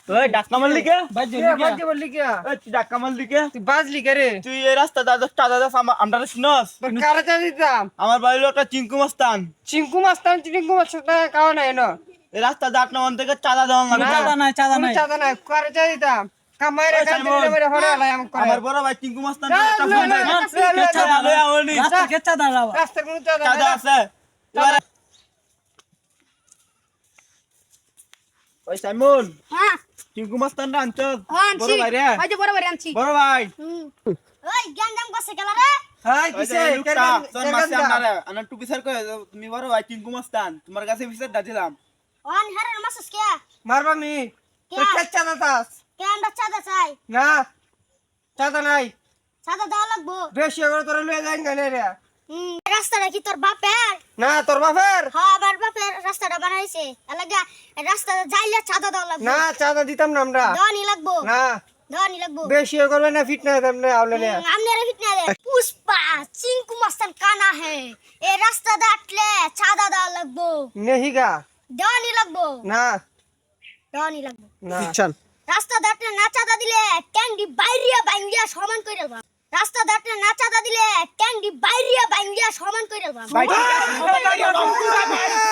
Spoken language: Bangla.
ওই ডাক্কা মারলি কে? বাজে বললি কি ওই তুই ডাক্কা মারলি কে? তুই বাজলি কে রে তুই এই রাস্তা চাঁদা দাস আমরা শুনস? কারা চা দিতাম আমার বাড়ির একটা চিঙ্কু মাস্তান। চিঙ্কু মাস্তান চিঙ্কু মাস্তান কাও না এনো এই রাস্তা দাঁত না থেকে চাঁদা দেওয়া লাগবে। চাঁদা নাই চাঁদা নাই কারা চা দিতাম কামাইরে ওই কাজ সাইমন। দিলে মেরে হড়ে আলাই আমাকে আমার বড় ভাই চিঙ্কু মাস্তান না, একটা না, ফোন না, দে। না, না, না, চাঁদা লইয়া হলি। রাস্তা কোন চাঁদা চাঁদা নাই আছে। এবারে ওই সাইমন হ্যাঁ চিঙ্কু মাস্তান আনছ? আনছি বড় ভাই রে। ওই যে বড় বড় আনছি বড় ভাই ওই গ্যান্দাম করছে গেল রে হাই ওই কিসে যে লোকটা তোর মাসে আপনারা আনা টুপি স্যার কই তুমি বড় ভাই চিঙ্কু মাস্তান তোমার কাছে বিচার দাদিলাম। ওন হেরের মাসুস কে মারবা মি কে? তোর কে চাঁদা দাস কে আমরা চাঁদা চাই না চাঁদা নাই চাঁদা দেওয়া লাগবো বেশি করে তোর লয়ে যাই গানে রে রাস্তাটা কি তোর বাপের না তোর বাপের হ্যাঁ আমার বাপের রাস্তাটা বানাইছে এলাকা রাস্তাটা যাইলে চাঁদা দেওয়া লাগবো না চাঁদা দিতাম না আমরা দেওয়ানি লাগবো না দেওয়ানি লাগবো বেশি করবে না ফিট না তেমনে আউলে রে আমনে রে ফিটনা দে পুষ্পা চিঙ্কু মাস্তান কানা হে এই রাস্তা দাটলে চাঁদা দেওয়া লাগবো নেহিগা দেওয়ানি লাগবো না দেওয়ানি লাগবো না চল রাস্তা দাঁতলে না চাঁদা দিলে ট্যাঙ্কি বাইরিয়া বাইঙ্গিয়া সমান করে দেবা রাস্তা দাঁতলে না চাঁদা দিলে ট্যাঙ্কি বাইরিয়া বাইঙ্গিয়া সমান করে দেবা ভাই ঠিক আছে।